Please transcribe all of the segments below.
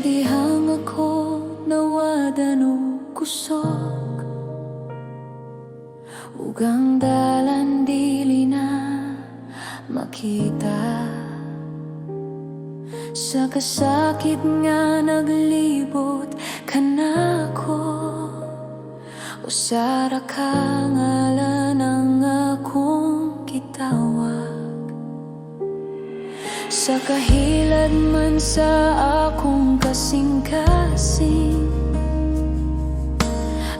dihang ako nawadan o kusog, ug ang dalan dili na makita. Sa kasakit nga naglibot kanako, usara ka ngalan ang akong gitawag. Sa kahilad man sa akong kasing-kasing,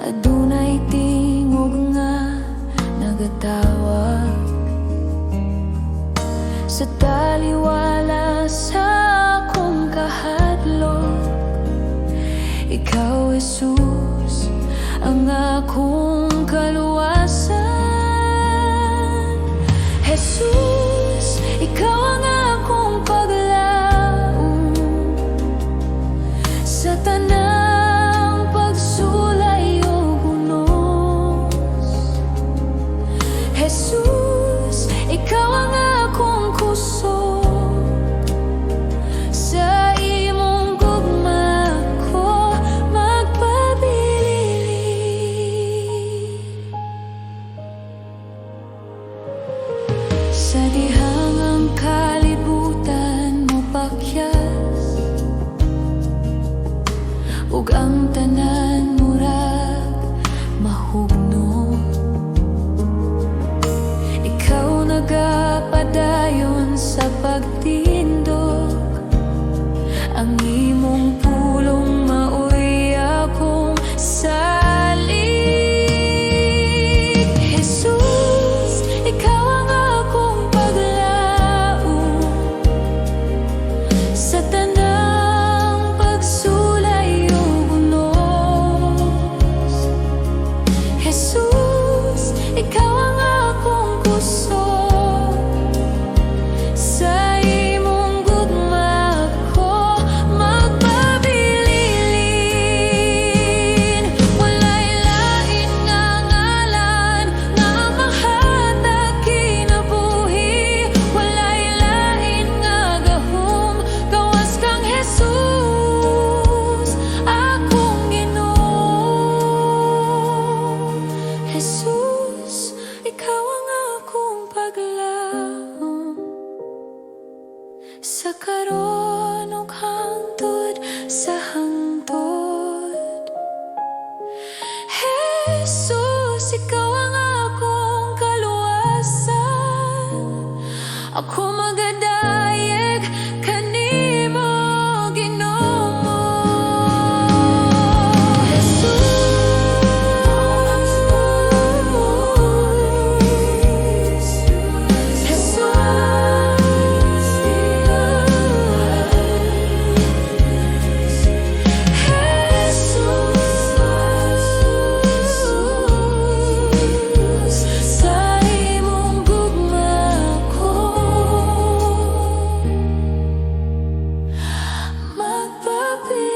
adunay tingog nga nagatawag. Sa taliwala sa akong kahadlok, ikaw, Jesus, ang akong kaluwasan. Jesus, ikaw ang akong paglaom sa tanang pagsulay o bunos. Jesus, ikaw ang akong kusog, sa imong gugma ko magpabilin. Sa dihang ang kalibutan mo pakyas, ug ang tanan murag mahugno, ikaw nagapadayon sa pagtindog. Ang imong pulong maoy akong salig. Jesus, ikaw ang akong paglaom sa tanang pagsulay o bunos. Jesus, ikaw ang akong kusog, sa imong gugma ko magpabilin. Walay lain nga ngalan nga mahatag kinabuhi, walay lain nga gahom gawas kang Jesus, akong Ginoo. Jesus, ikaw ang akong paglaom sa karon ug hangtod sa hangtod. Jesus, ikaw ang akong kaluwasan. Ako magadayeg kanimo, Ginoo. Sa imong gugma ko magpabilin.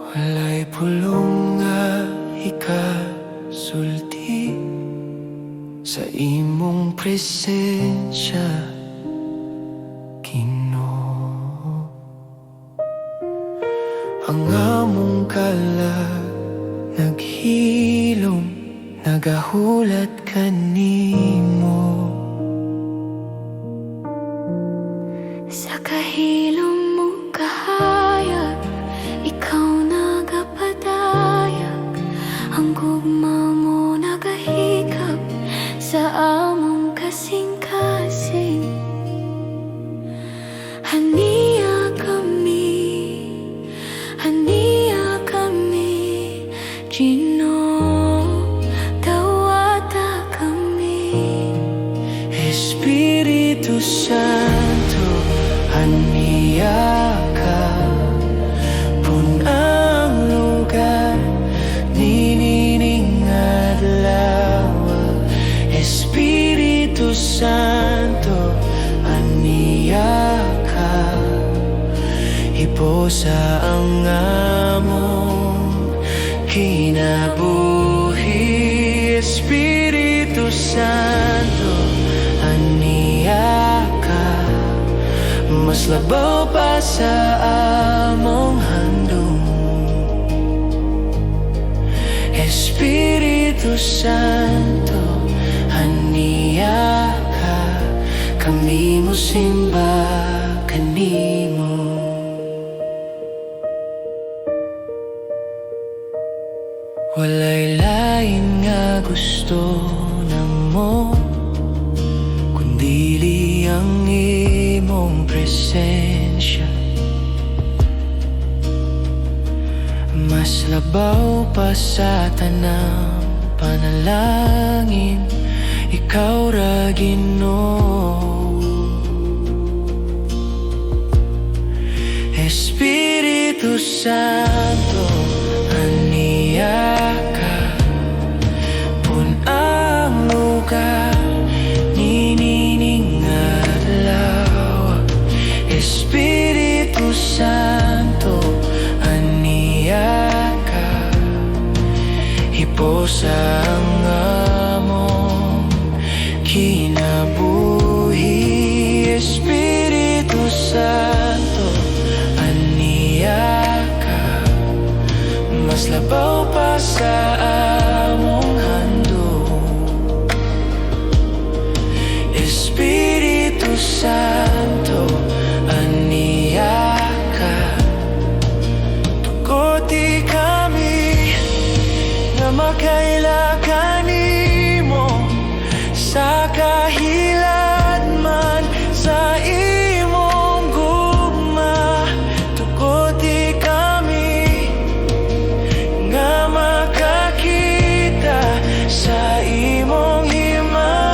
Walay pulong nga ikasulti sa imong presensya, Ginoo. Ang among kalag naghilom, nagahulat kanimo. Sa kahilom mo kahayag, ikaw nagapadayag. Ang gugma mo nagahikap sa among kasing-kasing. Haniya kami, Ginoo, dawata kami. Espiritu Santo, haniya ka, punang lugar, ninining adlaw. Espiritu Santo, sa ang among kinabuhi. Espiritu Santo, aniya ka, mas labaw pa sa among handom. Espiritu Santo, aniya ka, kami mo simba kanimo. Walay lain nga gusto namo, kundili ang imong presensya. Mas labaw pa sa tanang panalangin, ikaw ra Ginoo. Espiritu Santo, aniya ka, punang lugar, ninining adlaw. Espiritu Santo, aniya ka, hiposa ang among kinabuhi. Espiritu Santo, aniya ka, mas labaw pa sa among handom. Espiritu Santo, aniya ka, tugoti kami nga makaila kanimo sa kahilad man sa imong gugma. Tugoti kami nga makakita sa imong himaya.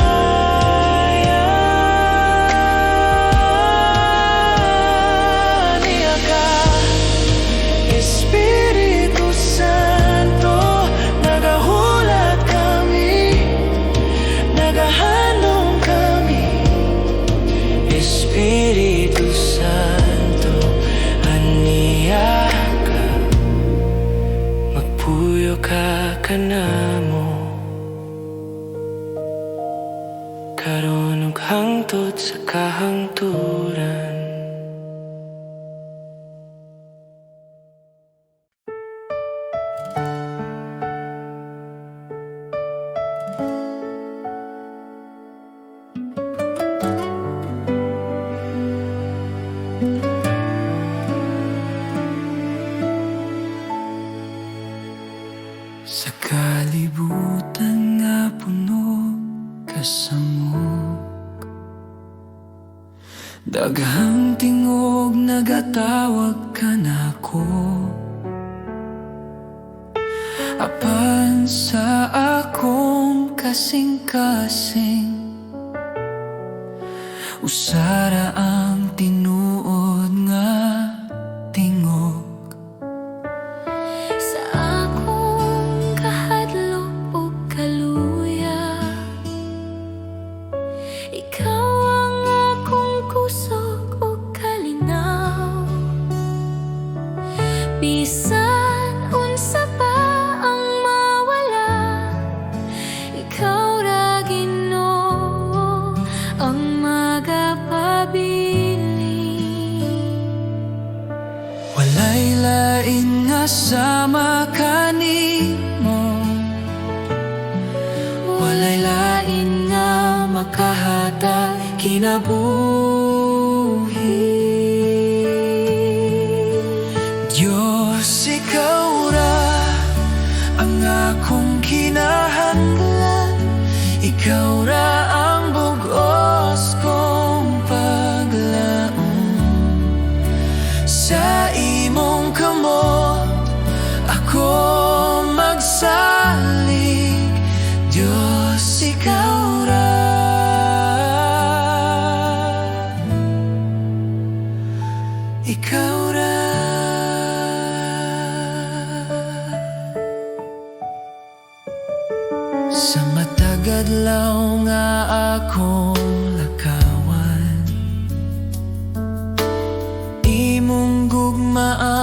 Niya ka, Espiritu Santo, nagahulat kami, nagahandom kami. Espiritu Santo, aniya ka, magpuyo ka kanamo, karon ug hangtod sa kahangturan. Sa kalibutan nga puno kasamok, daghang tingog nagatawag ka nako. Apan sa akong kasing-kasing, usara ang tinuod nga tingog. Sa akong kahadlok ug kaluya, ikaw ang akong kusog ug kalinaw. Bisan unsa pa ang mawala, ikaw ra Ginoo ang magapabiling. Walay lain nga sama kanimo, walay lain nga makahatag kinabuhi. Diyos, ikaw ra ang akong kinahanglan, ikaw ra ang bugos kong paglaom. Sa imong kamot ako magsalig, Diyos, ikaw ra. Ikaw ra. Sa matagad adlaw nga akong lakawan, imong gugmaan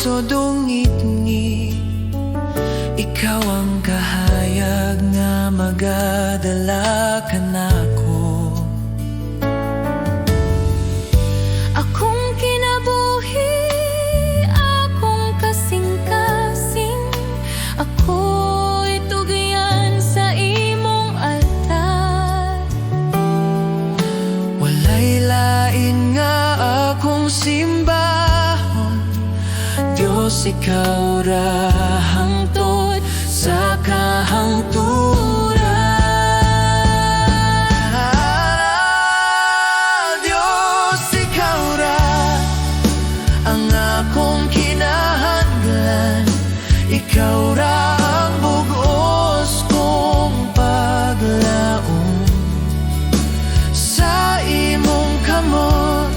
puso dungit-ngit. Ikaw ang kahayag nga magadala ka nako. Akong kinabuhi, akong kasing-kasing, ako'y tugyan sa imong altar. Walay lain nga akong simbahon, Diyos ikaw ra hangtod sa kahangturan. Diyos ikaw ra ang akong kinahanglan, ikaw ra ang bugos kong paglaom. Sa imong kamot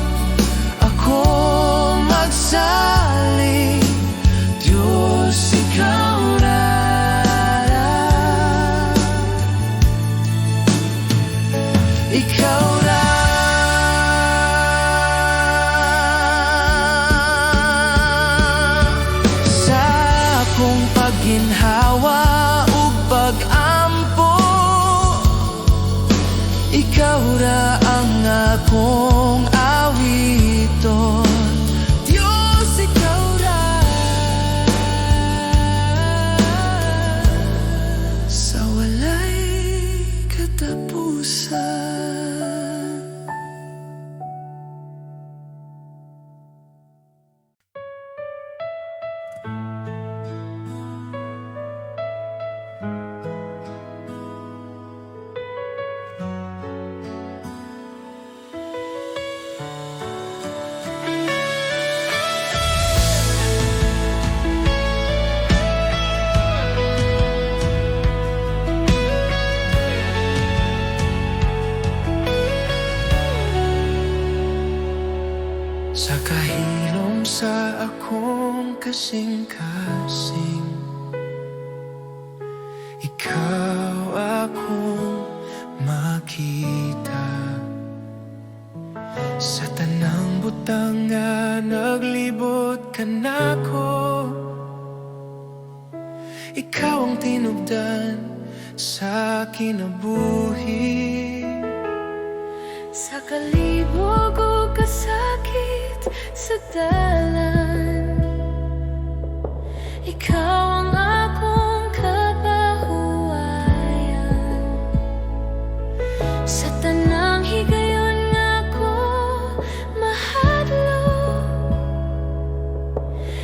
ako magsalig, Diyos ikaw ra. Ikaw ra. Sa akong pagginhawa ug pag-ampo, ikaw ra ang akong awiton. Diyos ikaw ra. Sa walay katapusan. Sa kahilom sa akong kasing-kasing, ikaw akong makita. Sa tanang butang nga naglibot ka nako, ikaw ang tinubdan sa kinabuhi. Sa kalibog o kasakit sa dalan, ikaw ang akong kapahuwayan. Sa tanang higayon nga ko mahadlok,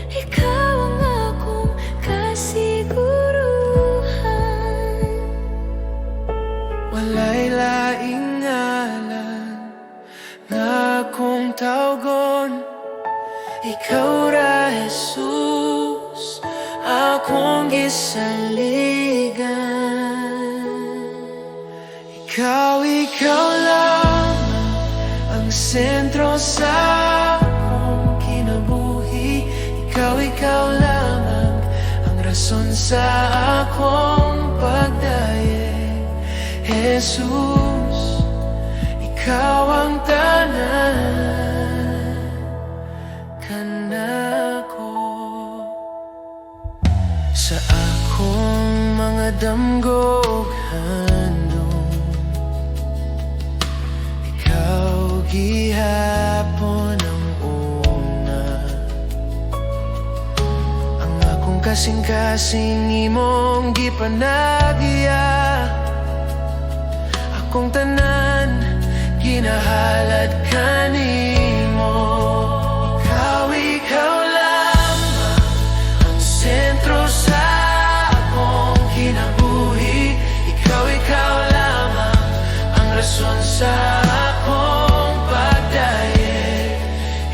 ikaw ang akong kasiguruhan. Walay laing ngalan nga akong tawgon, ikaw ra Jesus akong gisaligan. Ikaw lamang ang sentro sa akong kinabuhi. Ikaw lamang ang rason sa akong pagdaye. Jesus, ikaw ang tanan kanako. Sa akong mga damgog handong, ikaw gihapon ang una. Ang akong kasing-kasing imong gipanagya, akong tanan ginahalad kanimo. Ikaw lamang ang sentro sa akong kinabuhi. Ikaw lamang ang rason sa akong pagdaye.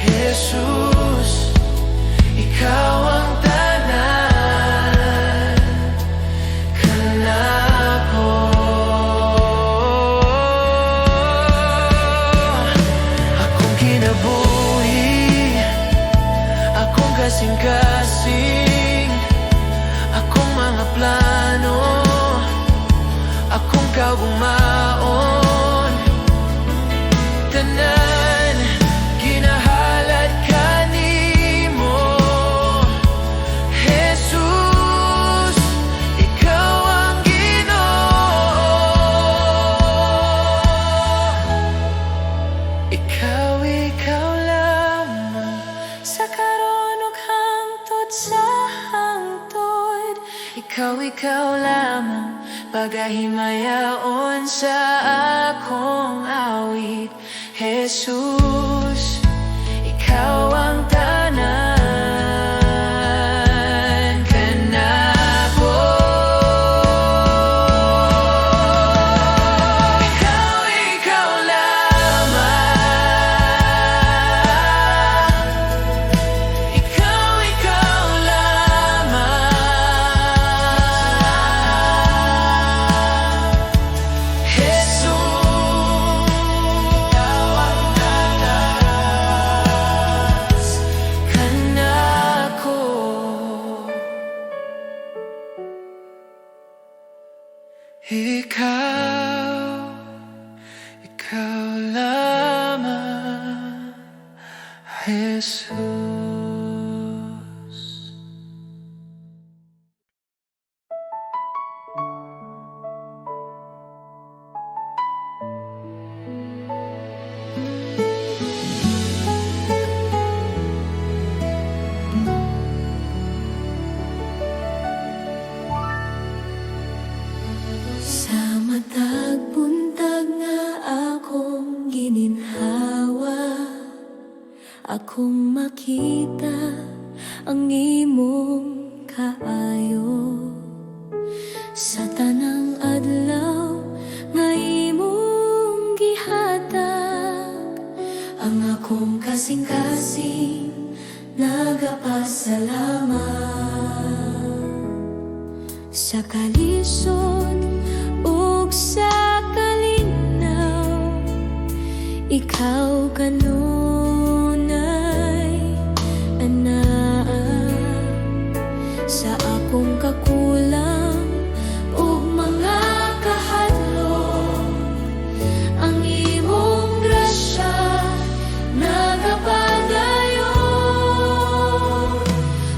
Jesus, ikaw ang tanan kanako. Akong kinabuhi, akong kasing-kasing, akong mga plano, akong kaugmaon, tanan ginahalad kanimo. ikaw lamang pagahimayaon sa akong awit. Jesus, ikaw ang tanan kanako. Ikaw lamang, ikaw lamang. Jesus, ikaw ang tanas kanako. Ikaw lamang, Jesus. Sa matag buntag nga akong gininhawa, akong makita ang imong kaayo. Sa tanang adlaw nga imong gihatag, ang akong kasing-kasing nagapasalamat. Sa kalisod ug sa kalinaw, ikaw kanunay anaa. Sa akong kakulang ug mga kahadlok, ang imong grasya nagapadayon.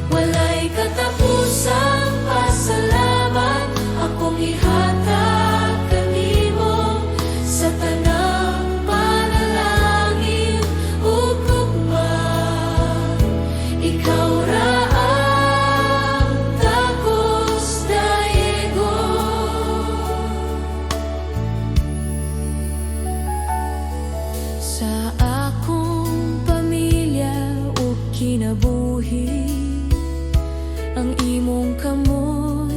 Walay katapusang pasalamat akong ihatag kanimo sa tanang panalangin ug tugma. Ikaw ra ang takos daegon. Sa akong pamilya ug kinabuhi, ang imong kamot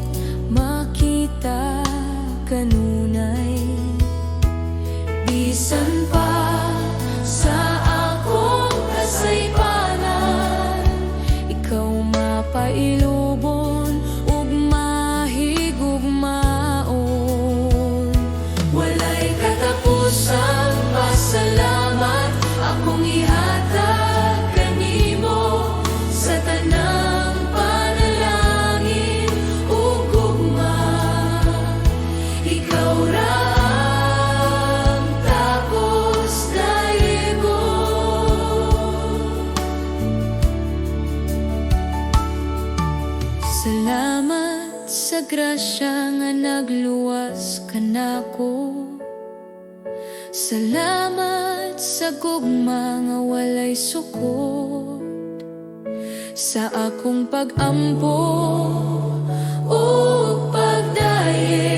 makita kanunay. Bisan pa sa akong kasaypanan, ikaw mapailubon ug mahigugmaon. Walay katapusang pasalamat akong ihatag kanimo sa tanang panalangin ug gugma. Ikaw ra ang takos daegon. Salamat sa grasya nga nagluwas kanako. Salamat sa gugma nga walay sukot. Sa akong pag-ampo o pagdaye,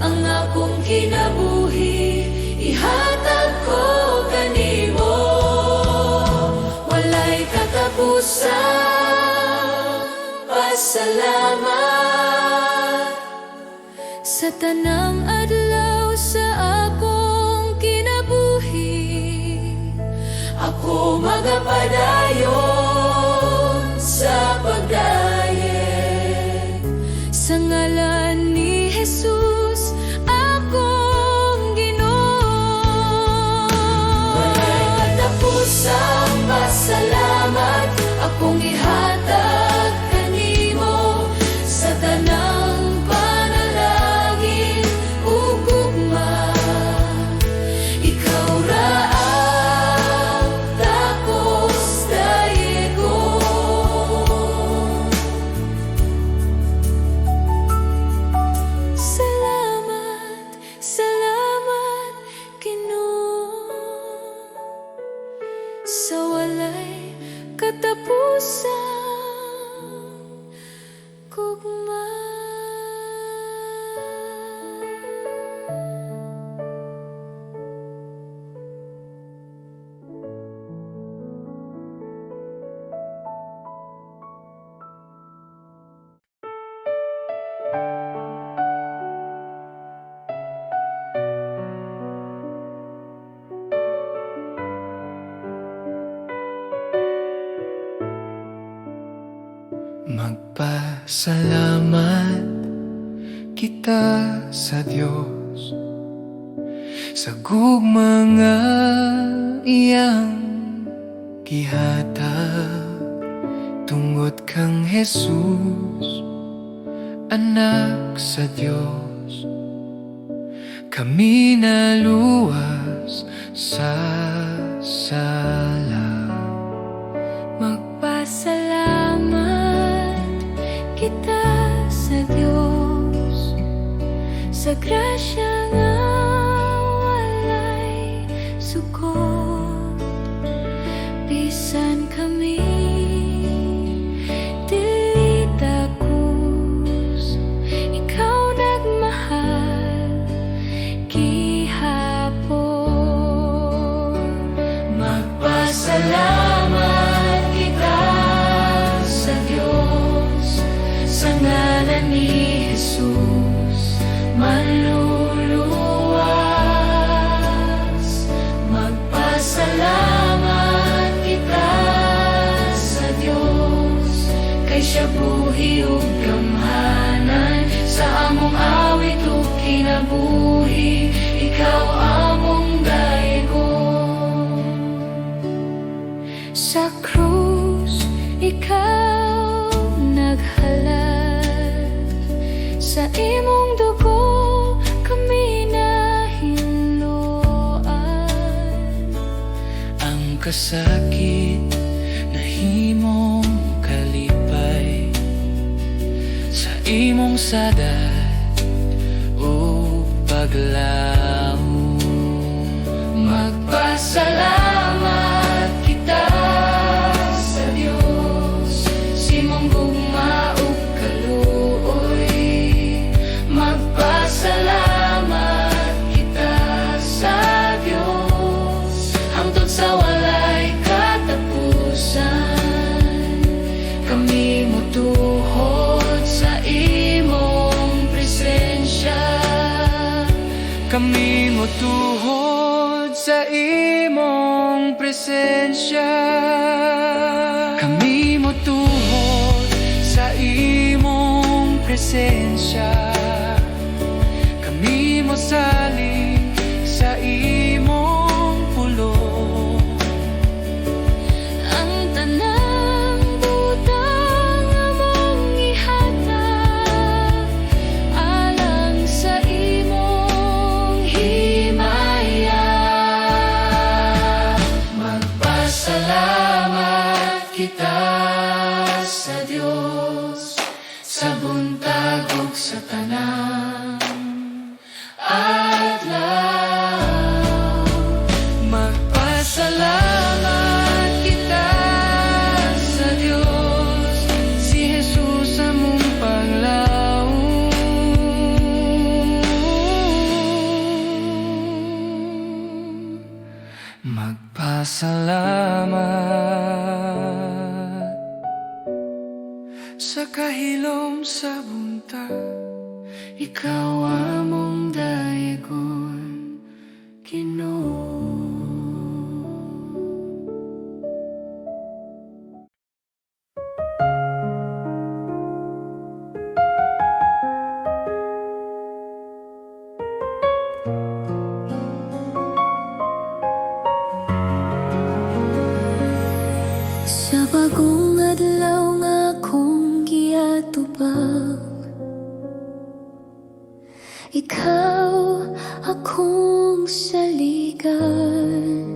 ang akong kinabuhi ihatag ko kanimo. Walay katapusang pasalamat sa tanang adlaw sa akong kinabuhi. Ako magapadayon sa pagdaye. Sa ngalan ni Jesus akong Ginoo. Walay katapusang pasalamat akong ihatag kanimo sa tanang panalangin ug gugma. Ikaw ra ang takos daegon. Salamat Magpasalamat kita sa Diyos sa gugmang nga iyang gihatag, tungod kang Jesus, anak sa Diyos. Kami naluwas sa sala. Magpasalamat kita sa Diyos sa grasya nga walay sukot. Bisan kami dili takus, ikaw nagmahal gihapon. Magpasalamat kita sa Diyos sa ngalan ni Jesus, manluluwas. Magpasalamat kita sa Diyos kay siya buhi ug gamhanan sa among awit ug kinabuhi, ikaw among dayon. Sa krus ikaw naghalad, sa imong dugo kami nahinluan. Ang kasakit na himong kalipay sa imong sadat o paglaom. Magpasalamat kita sa Diyos sa imong gugma ug kaluoy. Magpasalamat kita sa Diyos hangtod sa walay katapusan. Kami motuhod sa imong presensya. Kami motuhod sa imong presensya. Kami motuhod sa imong presensya. Kami mosalig sa imong pulong. Ang tanang butang among ihatag alang sa imong himaya. Magpasalamat kita sa Diyos sa buntag ug sa tanang adlaw. Magpasalamat kita sa Diyos, si Jesus among paglaom. Magpasalamat sa kahilom sa buntag, Ikaw among dayon, Ginoo. Sa bagong adlaw nga akong giatubang, ikaw akong saligan.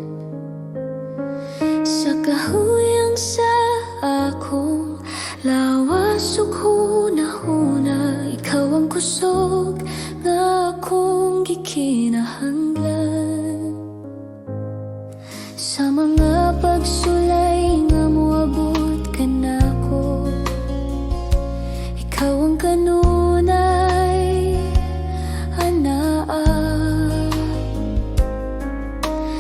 Sa kahuyang sa akong lawas ug hunahuna, ikaw ang kusog nga akong gikinahanglan. Sa mga pagsulay nga moabot ka nako, ikaw ang kanunay anaa.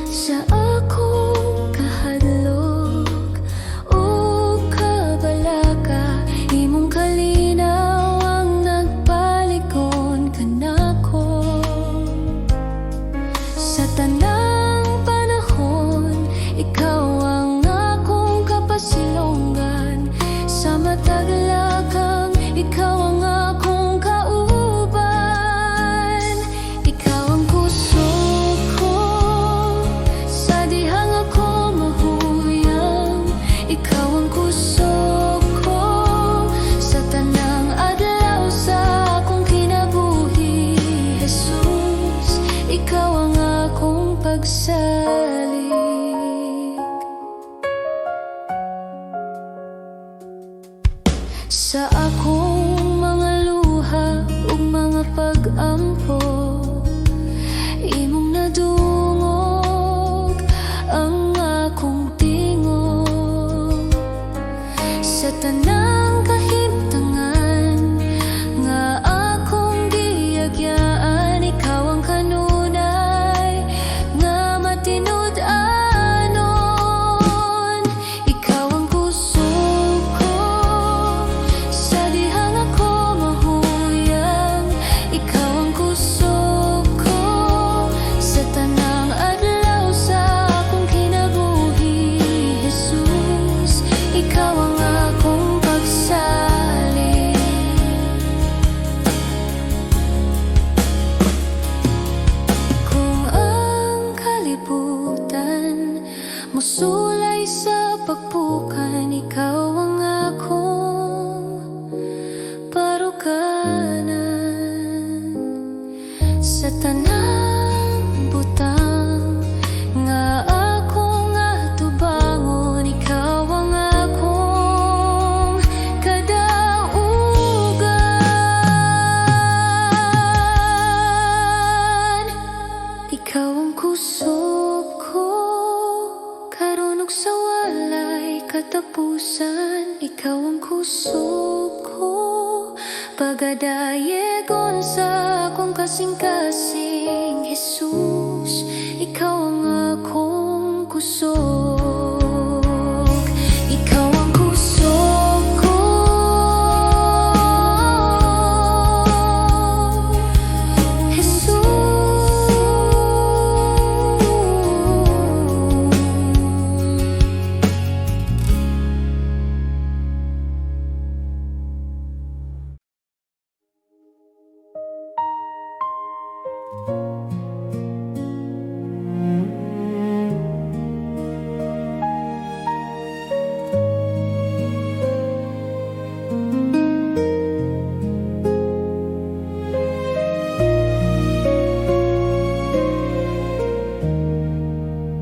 Sa akong kahadlok o kabalaka, imong kalinaw ang nagpalikon ka nako. nga pag-ampo, imong nadungog ang akong tingog. Sa tanang kahimtangan nga akong giyagyaan, ikaw ang kanunay nga matinud-anon. Ikaw ang kusog ko sa dihang ako mahuyang. Ikaw ang kusog ko sa tanang adlaw sa akong kinabuhi, Jesus. Ikaw ang akong pagsalig. Kung ang kalibutan musulay sa pagpukan, ikaw ang akong parukanan. Sa tanang butang nga akong atubangon, ikaw ang akong kadaugan. Ikaw ang kusog ko karon ug sa walay katapusan. Ikaw ang kusog ko pagadayegon sa akong kasing-kasing, Jesus. Ikaw ang akong kusog. Ikaw ang kusog ko, Jesus.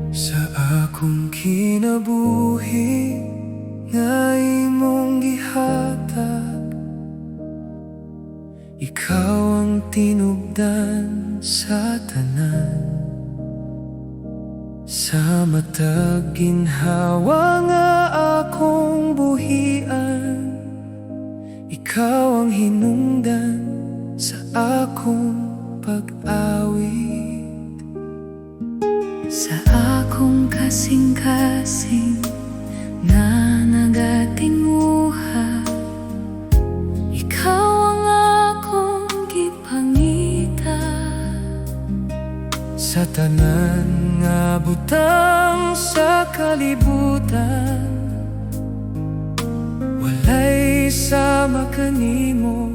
Sa akong kinabuhi nga imong gihatag, ikaw ang tinubdan sa tanan. Sa matag ginhawa nga akong buhian, ikaw ang hinungdan sa akong pag-awit. Sa akong kasing-kasing na nagatinguha, ikaw ang akong gipangita. Sa tanan nga butang sa kalibutan, walay sama kanimo,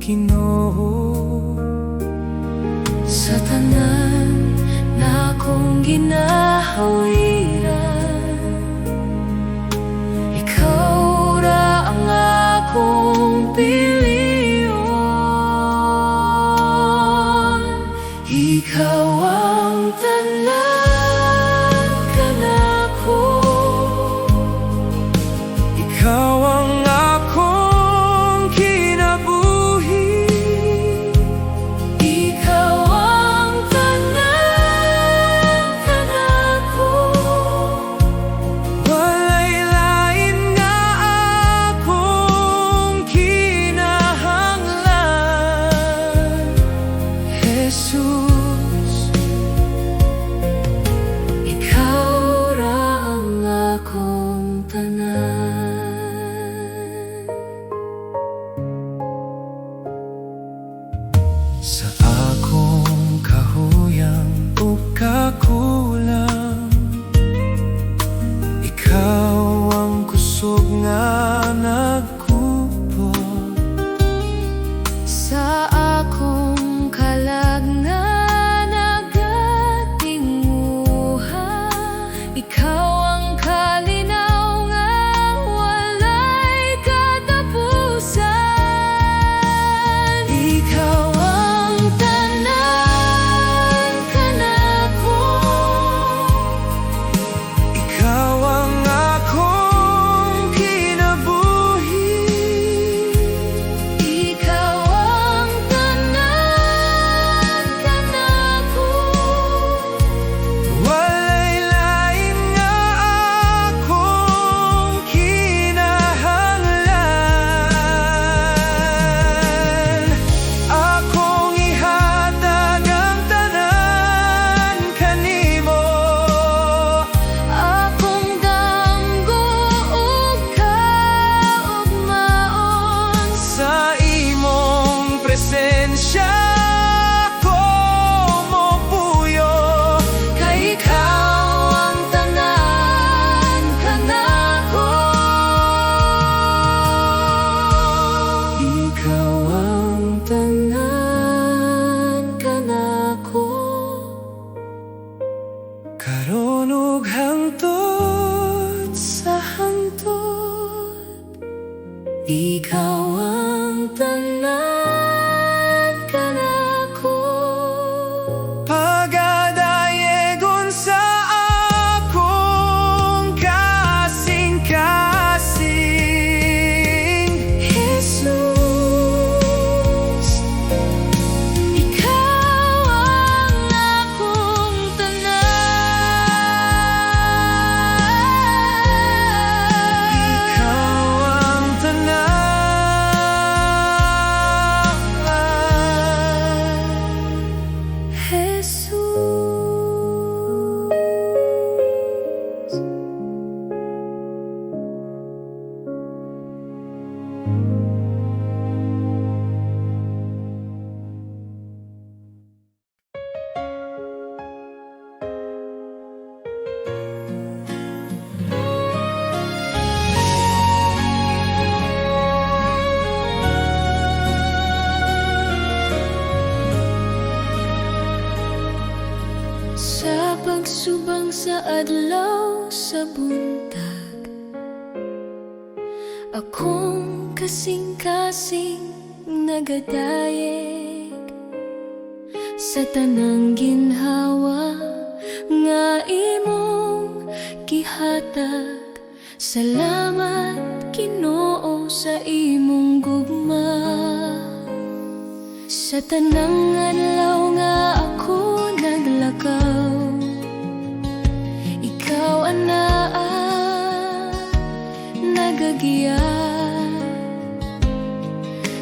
Ginoo. Sa tanan na akong ginahawiran, ikaw ra ang akong piliyon. Ikaw ang tanan kanako, Ikaw ang akong kinabuhi. ikaw ang tanan kanako. Walay lain nga akong kinahanglan, Jesus. Ikaw ra ang akong tanan. Sa akong kahuyang o kakulang, ikaw ang kusog nga nagkupo. Sa akong kalag nga nagatinguha, ikaw ang kalinaw nga walay katapusan. Ikaw ang tanan magsubang sa adlaw sa buntag, akong kasing-kasing nagadayeg sa tanang ginhawa nga imong gihatag. Salamat Ginoo sa imong gugma, sa tanang adlaw nga ako naglakaw, ikaw anaa nagagiya.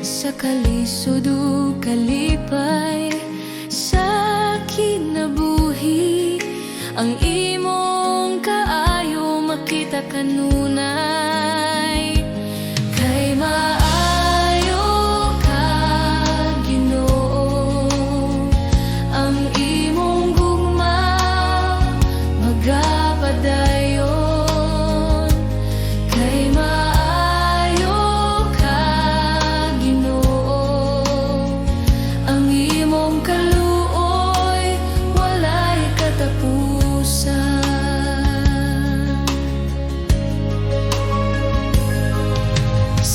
Sa kalisod ug kalipay sa kinabuhi, ang imong kaayo makita kanunay. Kay maayo ka Ginoo, ang imong gugma magapadayon. Kay maayo ka Ginoo, ang imong kaluoy walay katapusan.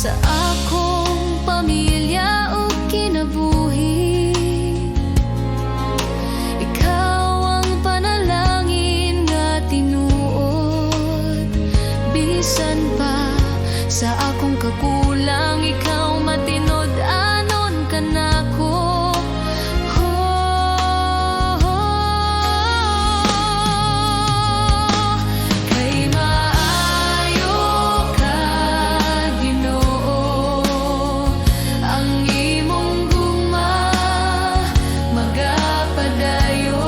Sa akong pamilya o kinabuhi, ikaw ang panalangin nga tinuod. Bisan pa sa akong kakulang, ikaw matinod-anon ka nako. Kay maayo ka Ginoo, ang imong gugma magapadayon.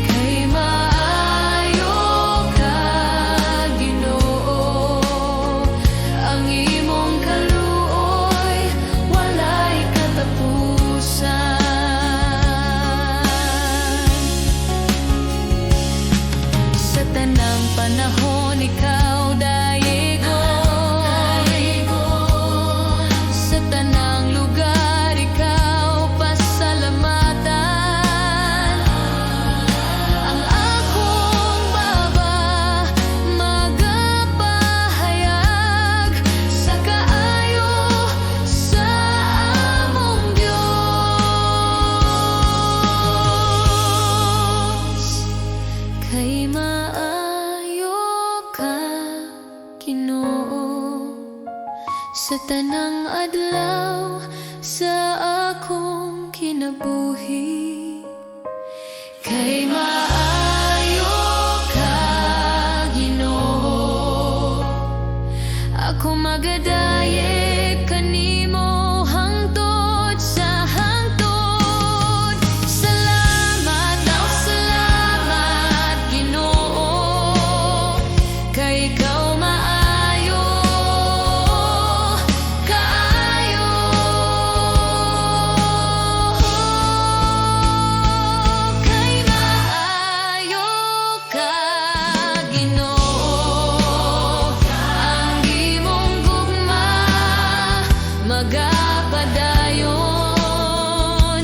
Kay maayo ka Ginoo, ang imong kaluoy walay katapusan. Sa tanang panahon ikaw dayegon, sa tanang lugar ikaw pasalamatan. Ang akong baba magapahayag sa kaayo sa among Dios. Kay maayo ka Ginoo, sa tanang adlaw sa akong kinabuhi. Kay maayo ka Ginoo, ako magadayeg kanimo hangtod sa hangtod. Salamat, salamat Ginoo, kay ikaw maayo kaayo. Kay maayo ka Ginoo, ang imong gugma magapadayon.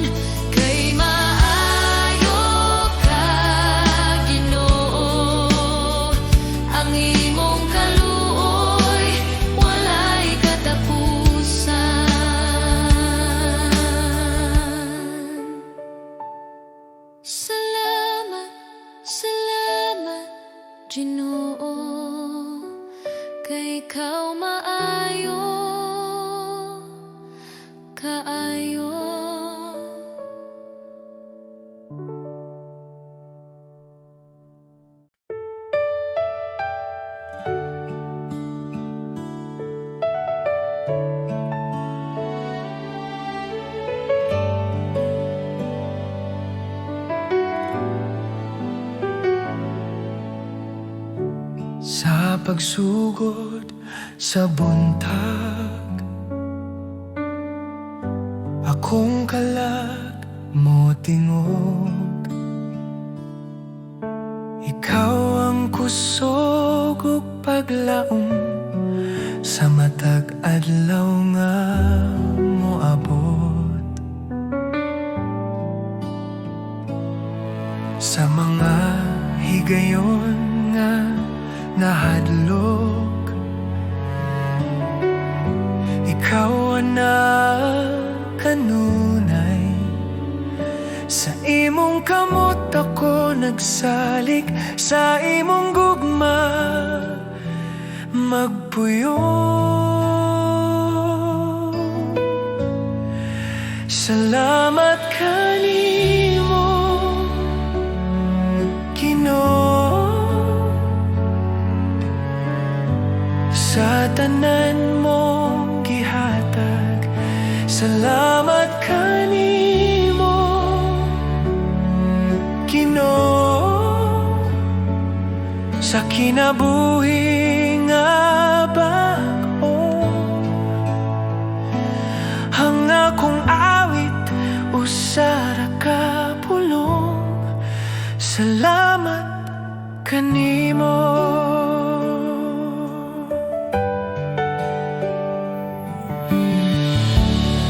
Kay maayo ka Ginoo, ang imong kaluoy walay katapusan. Salamat, salamat Ginoo, kay ikaw maayo kaayo. Sa pagsugod sa buntag, akong kalag mo tingog. Ikaw ang kusog ug paglaom sa matag adlaw nga moabot. sa mga higayon nga nahadlok. Ikaw anak kanunay, sa imong kamot ako nagsalik, sa imong gugma magpuyo. Salamat kanimo Ginoo, sa tanan mong gihatag. Salamat kanimo Ginoo, sa kinabuhi nga bag-o. Ang akong awit usara ka pulong. Salamat kanimo.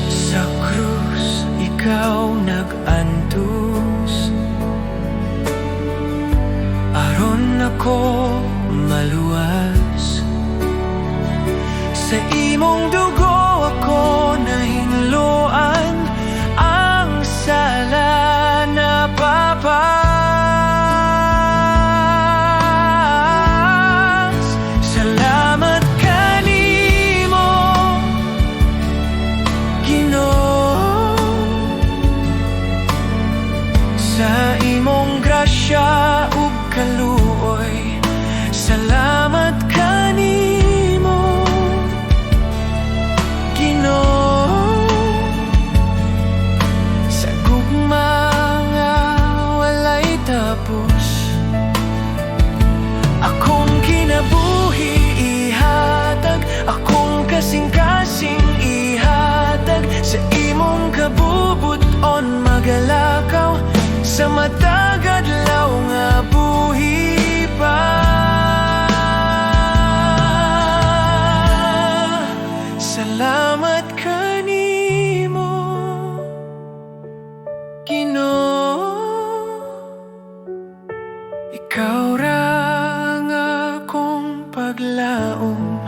Sa krus ikaw nag-antos, aron ako maluwas. Sa imong dugo ako nahinluan, ang sala na papas. Salamat kanimo Ginoo, sa imong grasya ug kaluoy. Salamat kanimo Ginoo, sa gugma nga walay tapos. Akong kinabuhi ihatag, akong kasing-kasing ihatag, sa imong kabubuton magalakaw, sa matag adlaw nga buhi pa. Salamat kanimo Ginoo, ikaw ra ang akong paglaom.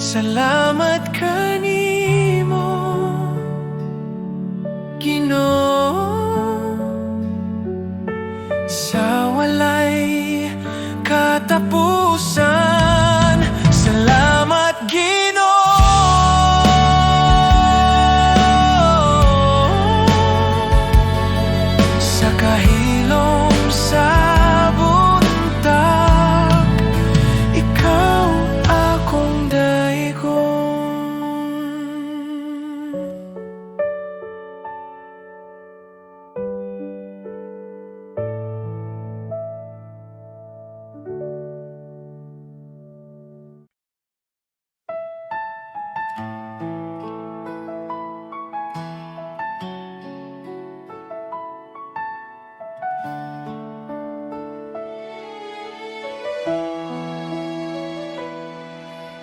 Salamat kanimo Ginoo, sa walay katapusan. Salamat Ginoo, sa kahilom sa buntag. Ikaw akong daigon.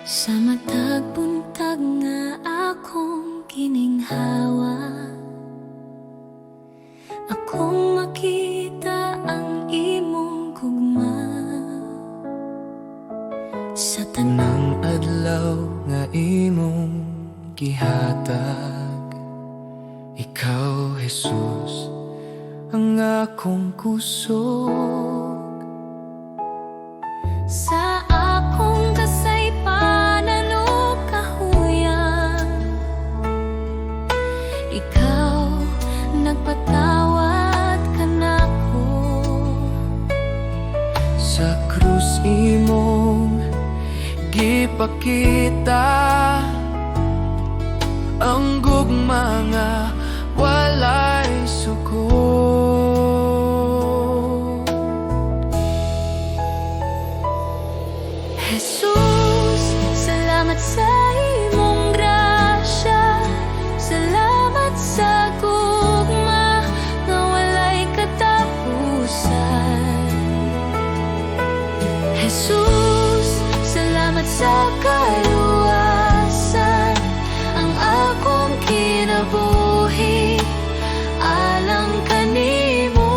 Sa matag buntag nga akong kininghawa, akong makita ang imong gugma. Sa Tanang adlaw nga imong gihatag, ikaw Jesus ang akong kusog. sa akong kasaypanan o kahuyan, ikaw nagpatawad kanako. Sa krus imong gipakita ang gugma nga walay suko. Jesus, salamat sa imong grasya, salamat sa gugma nga walay katapusan. Jesus, salamat sa kaluwasan, ang akong kinabuhi. Alang kanimo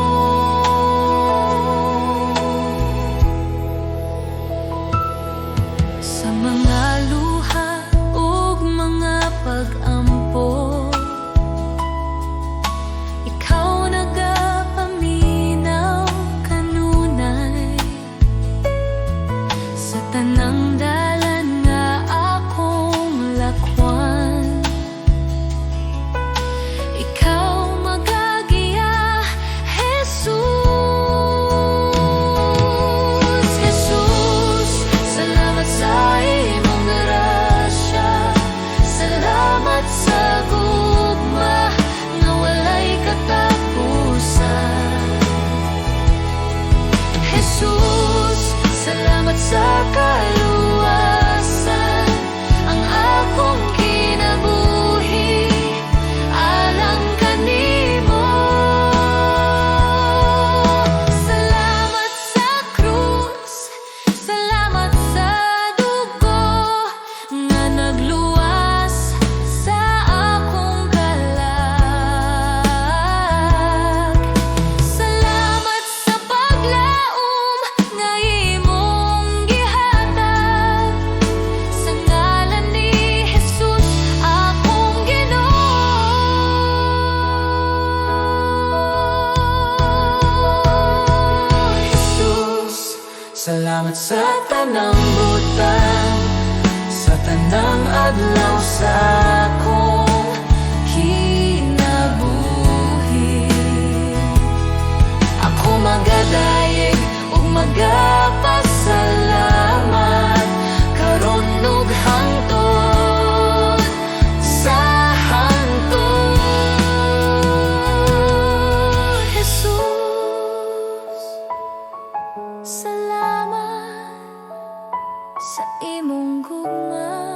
sa akong kinabuhi. Ako magadayeg ug magapasalamat karon ug hangtod sa hangtod. Jesus, salamat sa imong gugma.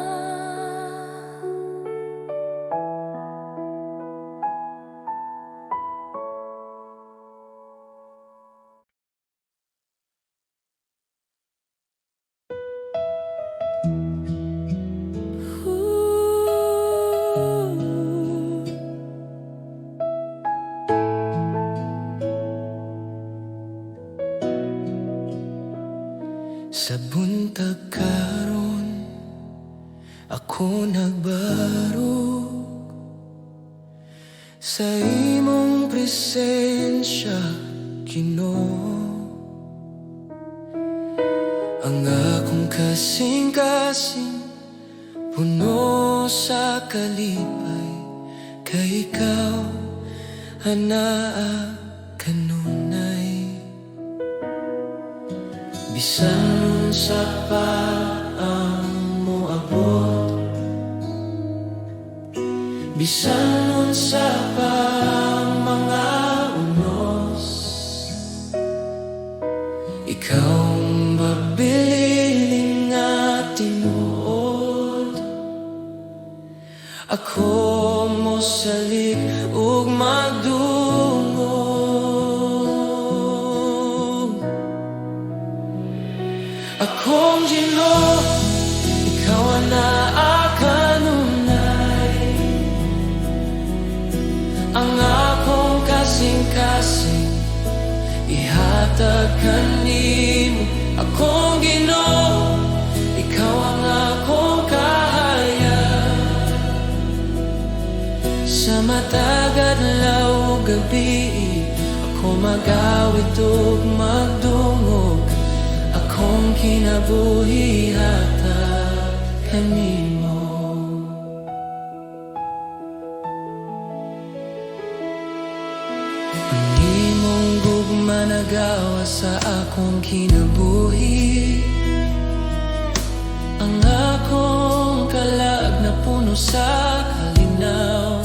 Sa buntag karon ako nagbarog sa imong presensya, Ginoo. Ang akong kasing-kasing puno sa kalipay, kay ikaw anaa kanunay. Bisan sa paang moabot, bisan sa pang mga unos, ikaw ang mabiling nga tinuod. Ako mo salik ug magdungog. Akong Ginoo, ikaw ang naakanunay. Ang akong kasing-kasing ihatag kanimo. Akong Ginoo, ikaw ang akong kahayag. Sa matag adlaw ug gabi, ako mag-awit ug magdungog. Akong kinabuhi hatag kanimo. Ang imong gugma nagawa sa akong kinabuhi. Ang akong kalag na puno sa kalinaw.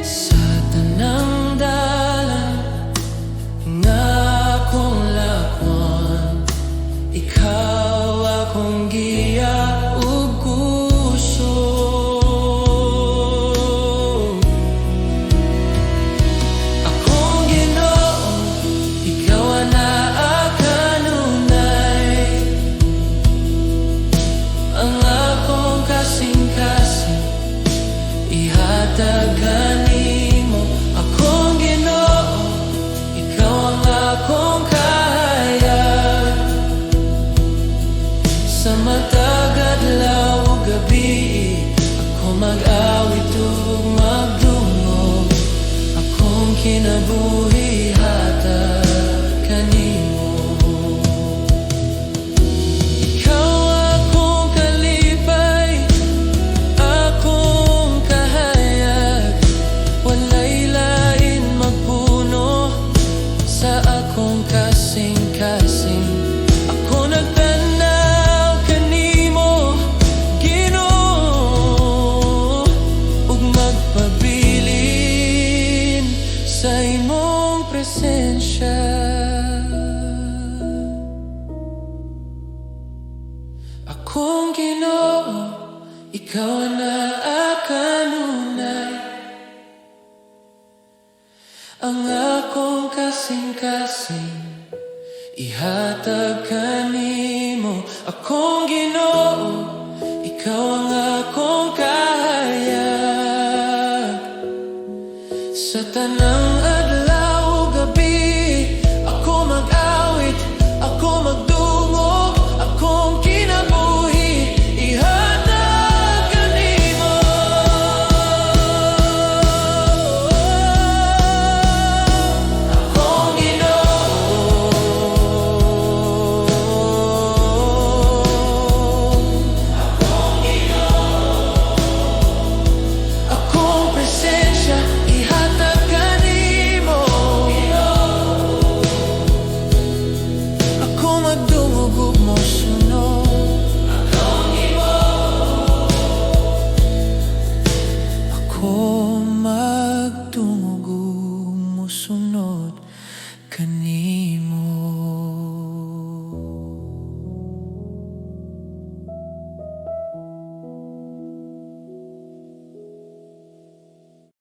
Sa tanang dalan nga akong lakwan, ikaw akong giya ug kusog. Akong Ginoo, ikaw ang naakanunay. Ang akong kasing-kasing ihatag kanimo. Akong Ginoo, ikaw ang akong kahayag. Sa matag adlaw ug gabi, ako mag-awit ug magdungog. Akong kinabuhi hatag kanimo. Ikaw akong kalipay, akong kahayag. Walay lain magpuno sa akong kasing-kasing. Ako nagtanaw kanimo, Ginoo, ug magpabilin sa imong presensya. Akong Ginoo, ikaw ang naakanunay. Ang akong kasing-kasing ihatag kanimo. Akong Ginoo, ikaw ang akong kahayag. Sa tanang adlaw ug gabi, ako mag-awit, ako magdungog. Akong kinabuhi ihatag kanimo. Akong Ginoo, akong Ginoo. ko magtumugo mo